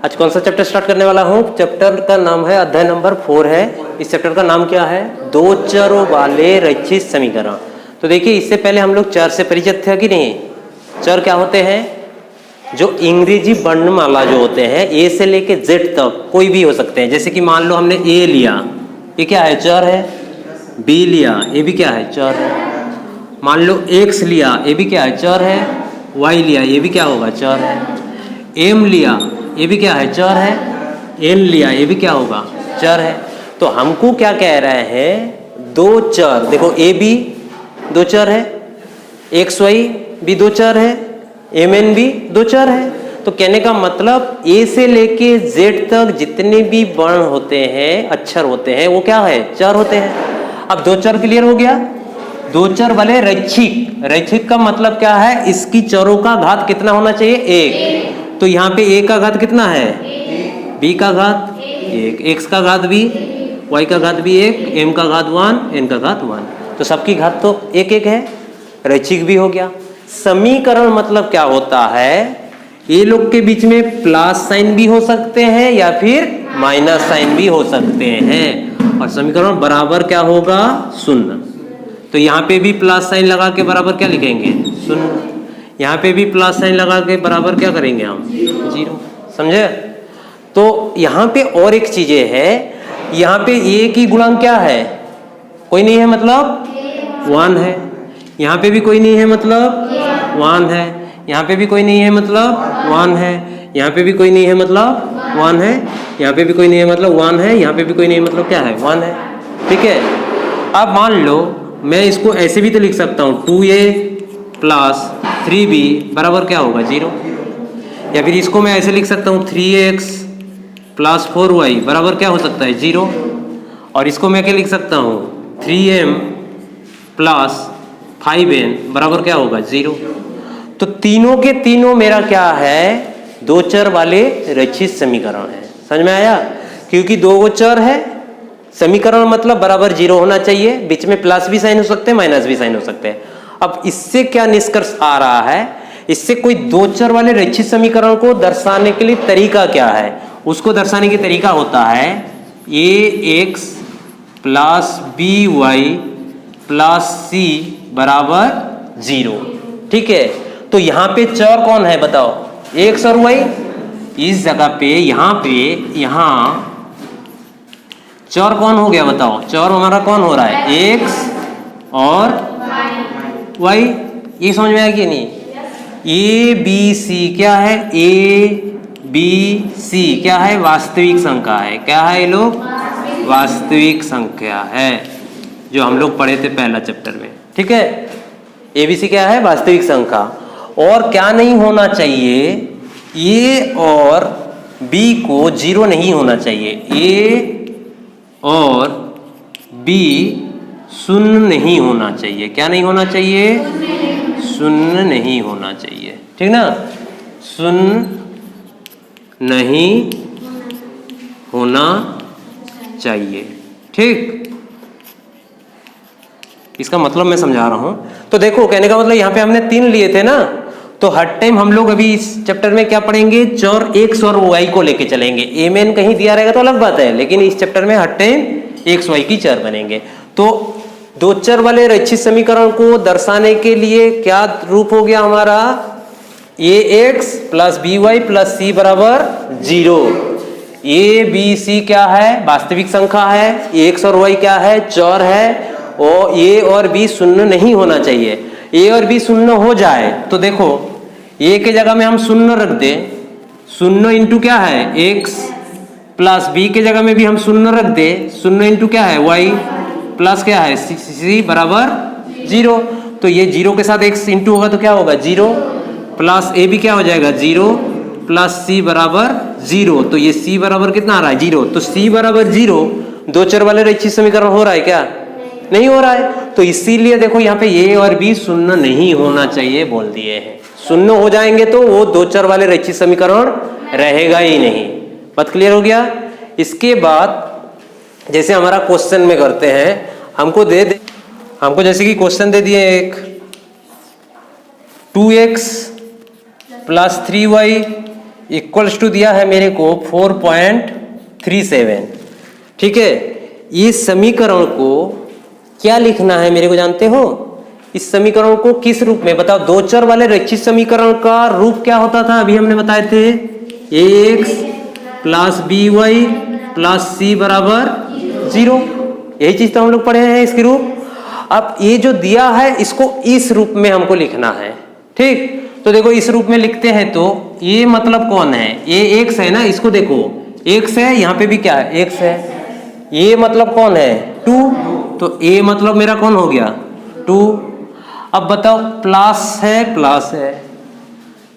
आज कौन सा चैप्टर स्टार्ट करने वाला हूँ? चैप्टर का नाम है, अध्याय नंबर 4 है। इस चैप्टर का नाम क्या है? दो चरों वाले रैखिक समीकरण। तो देखिए, इससे पहले हम लोग चर से परिचित थे कि नहीं? चर क्या होते हैं? जो अंग्रेजी वर्णमाला जो होते हैं, ए से लेके जेड तक कोई भी हो सकते हैं। जैसे कि मान लो हमने ए लिया, ये क्या है? चर है। बी लिया, ये भी क्या है? चर है। मान लो एक्स लिया, ये भी क्या है? चर है। वाई लिया, ये भी क्या होगा? चर है। एम लिया, ये भी क्या है? चर है। एन लिया, ये भी क्या होगा? चर है। तो हमको क्या कह रहे हैं? दो चर, देखो ए बी दो चर है, एक्स वाई भी दो चर है, एम एन भी दो चर है। तो कहने का मतलब ए से लेके जेड तक जितने भी वर्ण होते हैं, अक्षर होते हैं, वो क्या है? चर होते हैं। अब दो चर क्लियर हो गया। दो चर वाले रैखिक, रैखिक का मतलब क्या है? इसकी चरों का घात कितना होना चाहिए? एक। तो यहाँ पे ए का घात कितना है? बी का घात एक, एक्स का घात भी, वाई का घात भी एक, एम का घात 1, एन का घात 1। तो सबकी घात तो एक एक है, रैखिक भी हो गया। समीकरण मतलब क्या होता है? ये लोग के बीच में प्लस साइन भी हो सकते हैं या फिर माइनस साइन भी हो सकते हैं, और समीकरण बराबर क्या होगा? शून्य। तो यहाँ पे भी प्लस साइन लगा के बराबर क्या लिखेंगे? शून्य। यहाँ पे भी प्लस साइन लगा के बराबर क्या करेंगे हम? जीरो। समझे? तो यहाँ पे और एक चीजें है, यहाँ पे ए की गुणांक क्या है? कोई नहीं है, मतलब 1 है। यहाँ पे भी कोई नहीं है, मतलब 1 है। यहाँ पे भी कोई नहीं है, मतलब 1 है। यहाँ पे भी कोई नहीं है, मतलब 1 है। यहाँ पे भी कोई नहीं है, मतलब 1 है। यहाँ पे भी कोई नहीं है, मतलब क्या है? 1 है। ठीक है। अब मान लो मैं इसको ऐसे भी तो लिख सकता हूँ, 2a प्लस 3b बराबर क्या होगा? 0। या फिर इसको मैं ऐसे लिख सकता हूँ, 3x प्लस 4y बराबर क्या हो सकता है? 0। और इसको मैं क्या लिख सकता हूँ? 3m प्लस 5n बराबर क्या होगा? 0। तो तीनों के तीनों मेरा क्या है? दो चर वाले रैखिक समीकरण है। समझ में आया? क्योंकि दो चर है, समीकरण मतलब बराबर 0 होना चाहिए, बीच में प्लस भी साइन हो सकते हैं, माइनस भी साइन हो सकते हैं। अब इससे क्या निष्कर्ष आ रहा है? इससे कोई दो चर वाले रैखिक समीकरण को दर्शाने के लिए तरीका क्या है? उसको दर्शाने की तरीका होता है ax plus by plus c बराबर 0। ठीक है। तो यहाँ पे चर कौन है बताओ? x और y। इस जगह पे यहाँ चर कौन हो गया बताओ? चर हमारा कौन हो रहा है? x और y। ये समझ में आया कि नहीं? ए बी सी क्या है? ए बी सी क्या है? वास्तविक संख्या है। क्या है ये लोग? वास्तविक संख्या है, जो हम लोग पढ़े थे पहला चैप्टर में। ठीक है। ए बी सी क्या है? वास्तविक संख्या। और क्या नहीं होना चाहिए? ए और बी को 0 नहीं होना चाहिए। ए और बी शून्य नहीं होना चाहिए। क्या नहीं होना चाहिए? शून्य नहीं होना चाहिए। ठीक ना? शून्य नहीं होना चाहिए। ठीक। इसका मतलब मैं समझा रहा हूं। तो देखो, कहने का मतलब यहाँ पे हमने 3 लिए थे ना, तो हर टाइम हम लोग अभी इस चैप्टर में क्या पढ़ेंगे? चर x और y को लेके चलेंगे। एम एन कहीं दिया रहेगा तो अलग बात है, लेकिन इस चैप्टर में हर टाइम x y की चर बनेंगे। तो दो चर वाले रैखिक समीकरण को दर्शाने के लिए क्या रूप हो गया हमारा? ax plus by plus c बराबर 0। ए बी सी क्या है? वास्तविक संख्या है। x और y क्या है? चर है। और a और b शून्य नहीं होना चाहिए। a और b शून्य हो जाए तो देखो, a के जगह में हम शून्य रख दे, शून्य इंटू क्या है? x प्लस b के जगह में भी हम शून्य रख दे, शून्य इंटू क्या है? y प्लस क्या है? c बराबर 0। तो ये 0 के साथ x इंटू होगा तो क्या होगा? 0 प्लस a भी क्या हो जाएगा? 0 प्लस c बराबर 0। तो ये c बराबर कितना आ रहा है? 0। तो c बराबर 0 दो चर वाले रैखिक समीकरण हो रहा है क्या? नहीं हो रहा है। तो इसीलिए देखो यहाँ पे a और b शून्य नहीं होना चाहिए बोल दिए हैं। शून्य हो जाएंगे तो वो दो चर वाले रैखिक समीकरण रहेगा ही नहीं। बात क्लियर हो गया? इसके बाद जैसे हमारा क्वेश्चन में करते हैं, हमको जैसे कि क्वेश्चन दे दिए एक 2x plus 3y equals to दिया है मेरे को 4.37। ठीक है, इस समीकरण को क्या लिखना है मेरे को जानते हो? इस समीकरण को किस रूप में बताओ? दो चर वाले रैखिक समीकरण का रूप क्या होता था? अभी हमने बताए थे ax plus by plus c बराबर 0। यही चीज तो हम लोग पढ़े हैं इसके रूप। अब ये जो दिया है इसको इस रूप में हमको लिखना है। ठीक, तो देखो इस रूप में लिखते हैं तो ये मतलब कौन है? ये x है ना, इसको देखो x है, यहाँ पे भी क्या है? x है। ये मतलब कौन है? 2, तो a मतलब मेरा कौन हो गया? 2। अब बताओ प्लस है,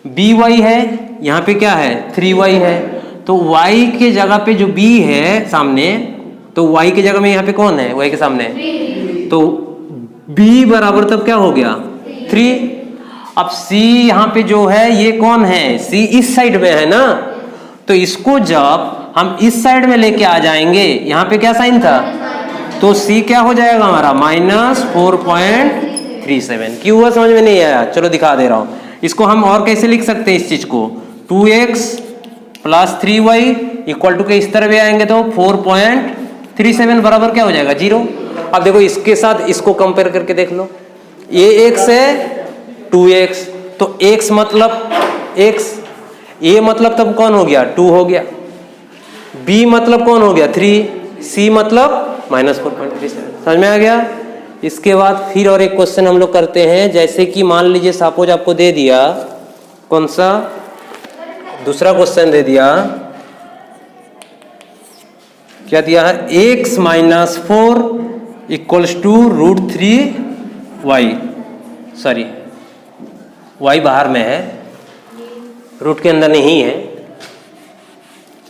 by है, यहाँ पे क्या है? 3y है। तो y के जगह पे जो b है सामने, तो y की जगह में यहाँ पे कौन है? y के सामने, तो b बराबर तब क्या हो गया? 3। अब c यहाँ पे जो है ये कौन है? c इस साइड में है ना, तो इसको जब हम इस साइड में लेके आ जाएंगे, यहाँ पे क्या साइन था, तो c क्या हो जाएगा हमारा? -4.37। क्यों हुआ समझ में नहीं आया? चलो दिखा दे रहा हूं। इसको हम और कैसे लिख सकते हैं इस चीज को? 2x plus 3y equal to के इस तरह भी आएंगे तो 4.37 बराबर क्या हो जाएगा? 0। अब देखो इसके साथ इसको कंपेयर करके देख लो। ये x है, 2x, तो x मतलब x, a मतलब तब कौन हो गया? 2 हो गया, b मतलब कौन हो गया? 3, c मतलब -4.37। समझ में आ गया? इसके बाद फिर और एक क्वेश्चन हम लोग करते हैं। जैसे कि मान लीजिए सपोज आपको दे दिया, कौन सा? दूसरा क्वेश्चन दे दिया, क्या दिया है? x - 4 equals to √3y। Sorry, y बाहर में है, रूट के अंदर नहीं है,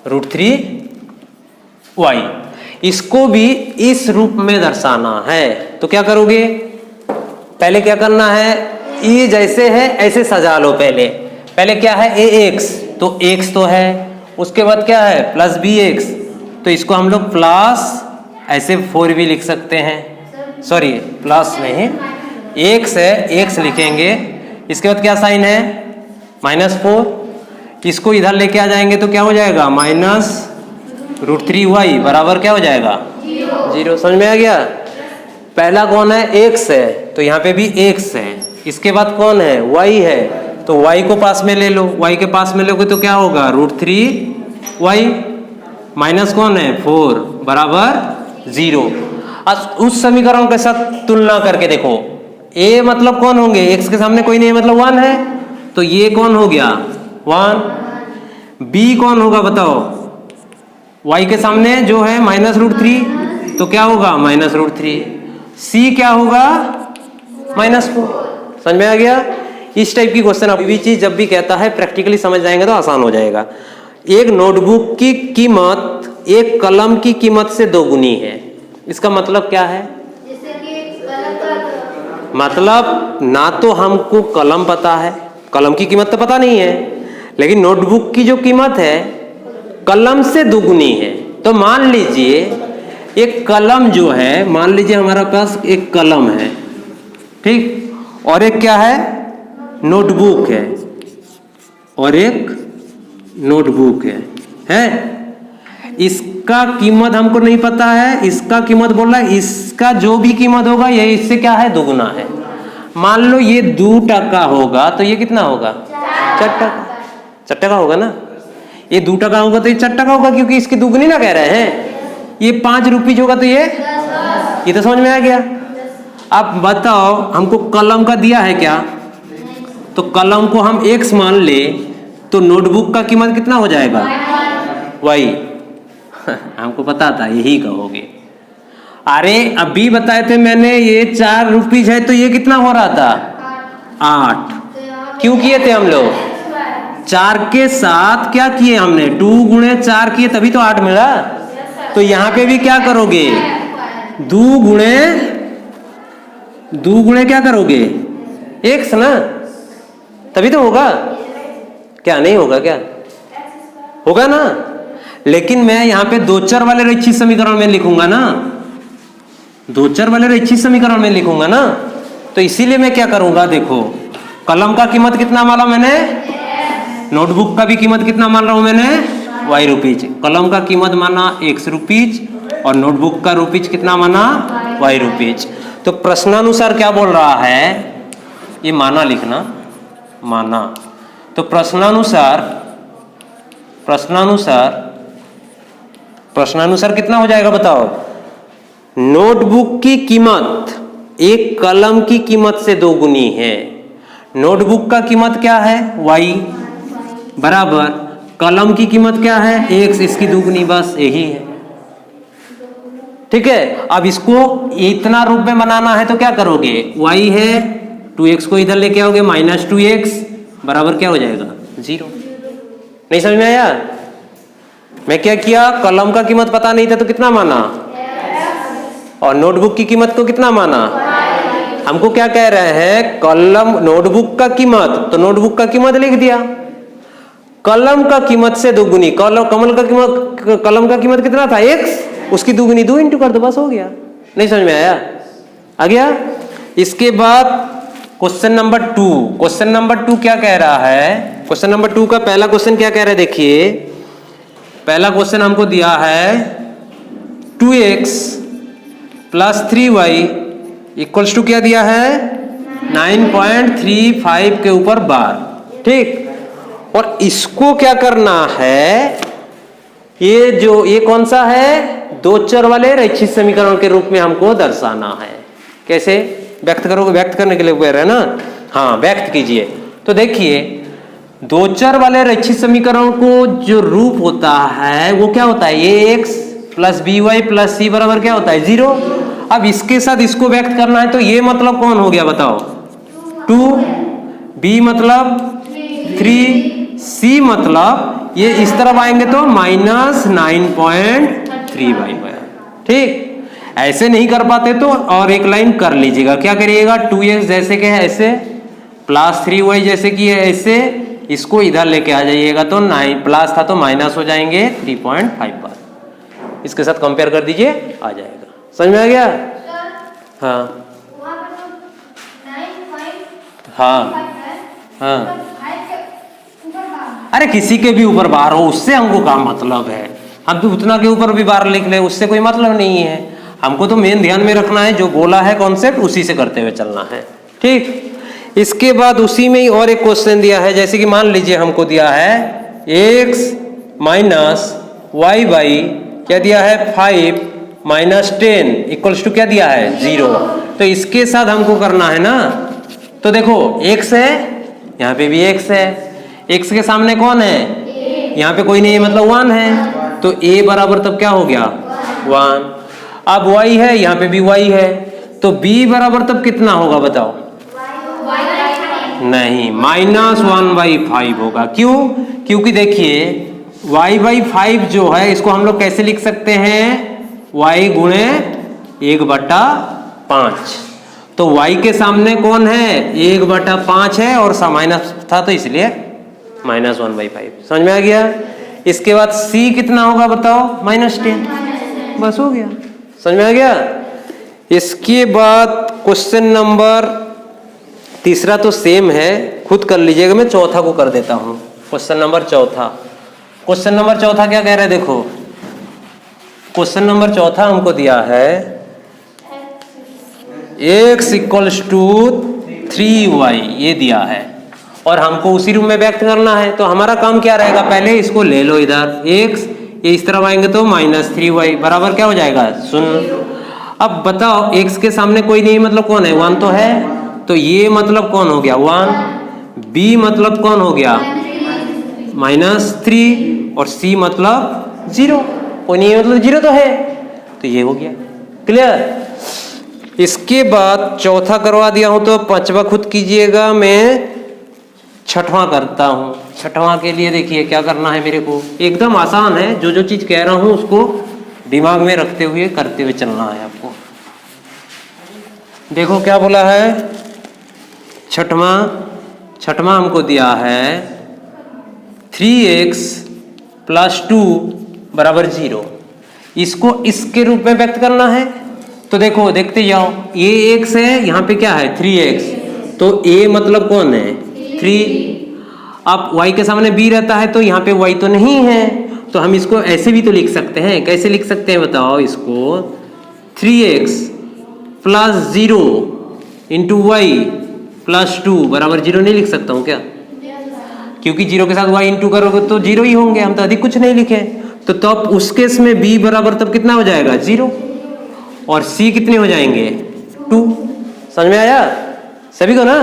√3y। इसको भी इस रूप में दर्शाना है, तो क्या करोगे? पहले क्या करना है? ये जैसे है ऐसे सजा लो। पहले क्या है? ax, तो x तो है, उसके बाद क्या है? प्लस bx, तो इसको हम लोग प्लस ऐसे 4 भी लिख सकते हैं। सॉरी, प्लस नहीं, x है, x लिखेंगे। इसके बाद क्या साइन है? -4। इसको इधर लेके आ जाएंगे तो क्या हो जाएगा? -√3y बराबर क्या हो जाएगा? 0। समझ में आ गया? पहला कौन है? x है, तो यहाँ पे भी x है। इसके बाद कौन है? y है, तो y को पास में ले लो। y के पास में लोगे तो क्या होगा? √3y माइनस कौन है? 4 बराबर 0। आज उस समीकरण के साथ तुलना करके देखो। a मतलब कौन होंगे? x के सामने कोई नहीं मतलब 1 है, तो ये कौन हो गया? 1। b कौन होगा बताओ? y के सामने जो है -√3, तो क्या होगा? -√3। c क्या होगा? -4। समझ में आ गया? इस टाइप की क्वेश्चन अभी भी चीज जब भी कहता है प्रैक्टिकली समझ जाएंगे तो आसान हो जाएगा। एक नोटबुक की कीमत एक कलम की कीमत से 2 गुनी है। इसका मतलब क्या है? मतलब ना तो हमको कलम पता है, कलम की कीमत तो पता नहीं है, लेकिन नोटबुक की जो कीमत है कलम से 2 गुनी है। तो मान लीजिए एक कलम जो है, मान लीजिए हमारा पास एक कलम है, ठीक, और एक क्या है? नोटबुक है, और एक नोटबुक है। इसका कीमत हमको नहीं पता है, इसका कीमत बोल रहा है, इसका जो भी कीमत होगा ये इससे क्या है? 2 गुना है। मान लो ये 2 टका होगा तो ये कितना होगा? 4 टका। 4 टका होगा ना? ये 2 टका होगा तो ये 4 टका होगा, क्योंकि इसकी 2 गुनी ना कह रहे हैं। ये 5 रुपीज होगा तो ये तो समझ में आ गया। अब बताओ हमको कलम का दिया है क्या? तो कलम को हम x मान ले तो नोटबुक का कीमत कितना हो जाएगा? y। हमको पता था यही कहोगे। अरे अभी बताए थे मैंने, ये 4 रुपीज है तो ये कितना हो रहा था? 8। क्यों किए थे हम लोग? 4 के साथ क्या किए हमने? 2 गुणे 4 किए तभी तो 8 मिला। तो यहाँ पे भी क्या करोगे? 2 गुणे क्या करोगे? x ना, तभी तो होगा। क्या नहीं होगा? क्या होगा ना? लेकिन मैं यहाँ पे 2 चर वाले रैखिक समीकरण में लिखूंगा ना, 2 चर वाले रैखिक समीकरण में लिखूंगा ना, तो इसीलिए मैं क्या करूंगा? देखो कलम का कीमत कितना माला मैंने? नोटबुक का भी कीमत कितना मान रहा हूं मैंने, वाई रुपीज। कलम का कीमत माना एक्स रुपीज और नोटबुक का रुपीज कितना माना, वाई रुपीज। तो प्रश्नानुसार क्या बोल रहा है, ये माना लिखना, माना। तो प्रश्नानुसार कितना हो जाएगा बताओ। नोटबुक की कीमत एक कलम की कीमत से दोगुनी है। नोटबुक का कीमत क्या है, y बराबर कलम की कीमत क्या है, x, इसकी दोगुनी, बस यही है। ठीक है, अब इसको इतना रूप में बनाना है तो क्या करोगे, y है 2x को इधर लेके आओगे, -2x बराबर क्या हो जाएगा 0। नहीं समझ में आया? मैं क्या किया, कलम का कीमत पता नहीं था तो कितना माना, और नोटबुक की कीमत को कितना माना। हमको क्या कह रहे हैं, कलम नोटबुक का कीमत, तो नोटबुक का कीमत लिख दिया। कलम का कीमत से दोगुनी, कलम का कीमत कितना था x, उसकी दोगुनी 2 इंटू कर दो, बस हो गया। नहीं समझ में आया? आ गया? इसके बाद क्वेश्चन नंबर 2। क्वेश्चन नंबर 2 क्या कह रहा है, क्वेश्चन नंबर 2 का पहला क्वेश्चन क्या कह रहा है, देखिए पहला क्वेश्चन हमको दिया है 2x plus 3y equals to क्या दिया है, 9.35 के ऊपर बार। ठीक, और इसको क्या करना है, ये कौन सा है, दो चर वाले रैखिक समीकरण के रूप में हमको दर्शाना है। कैसे व्यक्त करोगे, व्यक्त करने के लिए कह रहे हैं ना, हाँ व्यक्त कीजिए। तो देखिए दो चर वाले रैखिक समीकरण को जो रूप होता है वो क्या होता है, A X plus B Y plus C बराबर क्या होता है 0। अब इसके साथ इसको व्यक्त करना है तो ये मतलब कौन हो गया बताओ, 2, बी मतलब 3, सी मतलब ये इस तरफ आएंगे तो -9.3/। ठीक, ऐसे नहीं कर पाते तो और एक लाइन कर लीजिएगा, क्या करिएगा, 2x जैसे के है ऐसे, प्लस 3y जैसे कि है ऐसे, इसको इधर लेके आ जाइएगा तो 9 प्लस था तो माइनस हो जाएंगे 3.5 बार। इसके साथ कंपेयर कर दीजिए, आ जाएगा। समझ में आ गया? हाँ हाँ हाँ, अरे किसी के भी ऊपर बार हो उससे हमको क्या मतलब है, हम तो उतना के ऊपर भी बार लिख ले, उससे कोई मतलब नहीं है। हमको तो मेन ध्यान में रखना है जो बोला है कॉन्सेप्ट उसी से करते हुए चलना है। ठीक, इसके बाद उसी में ही और एक क्वेश्चन दिया है, जैसे कि मान लीजिए हमको दिया है x माइनस वाई बाई क्या दिया है 5 माइनस 10 इक्वल्स टू क्या दिया है 0। तो इसके साथ हमको करना है ना, तो देखो x है, यहाँ पे भी x है, x के सामने कौन है, यहाँ पे कोई नहीं है मतलब 1 है, तो a बराबर तब क्या हो गया 1। अब y है, यहाँ पे भी y है, तो b बराबर तब कितना होगा बताओ, नहीं -1/5 होगा। क्यों, क्योंकि देखिए y/5 जो है इसको हम लोग कैसे लिख सकते हैं, y गुणे 1/5। तो y के सामने कौन है 1/5 है और माइनस था तो इसलिए -1/5। समझ में आ गया? इसके बाद c कितना होगा बताओ, -10, बस हो गया। समझ में आ गया? इसके बाद क्वेश्चन नंबर तीसरा तो सेम है, खुद कर लीजिएगा, मैं चौथा को कर देता हूं। क्वेश्चन नंबर चौथा, क्वेश्चन नंबर चौथा क्या कह रहे हैं, देखो क्वेश्चन नंबर चौथा हमको दिया है x इक्वल्स टू 3y, ये दिया है और हमको उसी रूप में व्यक्त करना है। तो हमारा काम क्या रहेगा, पहले इसको ले लो इधर x, ये इस तरफ आएंगे तो -3y बराबर क्या हो जाएगा 0। अब बताओ x के सामने कोई नहीं मतलब कौन है, 1 तो है, तो ये मतलब कौन हो गया 1, b मतलब कौन हो गया -3 और c मतलब 0, कोई नहीं है मतलब 0 तो है, तो ये हो गया। क्लियर? इसके बाद चौथा करवा दिया हूं तो पांचवा खुद कीजिएगा, मैं छठवां करता हूं। छठवां के लिए देखिए क्या करना है मेरे को, एकदम आसान है, जो जो चीज कह रहा हूं उसको दिमाग में रखते हुए करते हुए चलना है आपको। देखो क्या बोला है, छठवां हमको दिया है 3x प्लस 2 बराबर 0, इसको इसके रूप में व्यक्त करना है। तो देखो देखते जाओ, ये x है, यहाँ पे क्या है 3x, तो a मतलब कौन है 3, अब y के सामने b रहता है तो यहाँ पे y तो नहीं है, तो हम इसको ऐसे भी तो लिख सकते हैं। कैसे लिख सकते हैं बताओ इसको? 3x plus 0 into Y plus 2 बराबर 0 नहीं लिख सकता हूँ क्या? क्योंकि 0 के साथ y इंटू करोगे तो 0 ही होंगे, हम तो अधिक कुछ नहीं लिखे। तो तब उस केस में b बराबर तब कितना हो जाएगा? 0, और c कितने हो जाएंगे? 2। समझ में आया सभी को ना?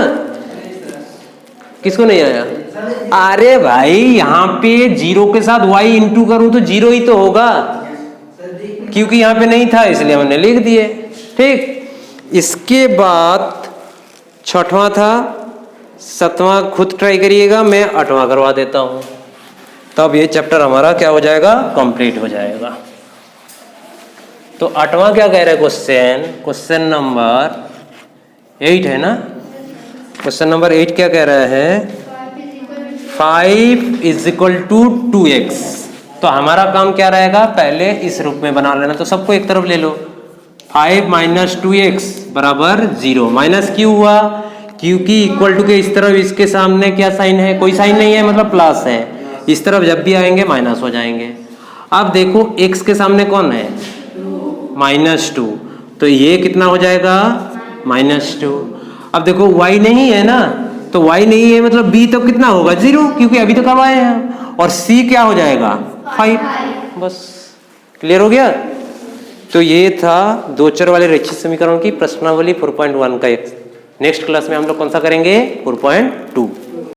किसको नहीं आया? अरे भाई यहाँ पे 0 के साथ y इंटू करूं तो 0 ही तो होगा, क्योंकि यहाँ पे नहीं था इसलिए हमने लिख दिए। ठीक, इसके बाद छठवां था, सातवां खुद ट्राई करिएगा, मैं आठवां करवा देता हूं, तब ये चैप्टर हमारा क्या हो जाएगा? कंप्लीट हो जाएगा। तो आठवां क्या कह रहा है क्वेश्चन? क्वेश्चन नंबर 8 है ना? क्वेश्चन नंबर 8 क्या कह रहा है? 5 इज इक्वल टू 2x। तो हमारा काम क्या रहेगा? पहले इस रूप में बना लेना, तो सबको एक तरफ ले लो। 5 माइनस 2x बराबर 0। माइनस क्यों हुआ? क्योंकि इक्वल टू के इस तरफ इसके सामने क्या साइन है? कोई साइन नहीं है, मतलब प्लस है। इस तरफ जब भी आएंगे माइनस हो जाएंगे। अब देखो x के सामने कौन है? -2, तो ये कितना हो जाएगा? -2। अब देखो y नहीं है ना, तो y नहीं है मतलब b तब कितना होगा? 0, क्योंकि अभी तो कब आए हैं। और c क्या हो जाएगा? 5। बस क्लियर हो गया? तो ये था दो चर वाले रैखिक समीकरण की प्रश्नावली 4.1 का। नेक्स्ट क्लास में हम लोग कौन सा करेंगे? 4.2।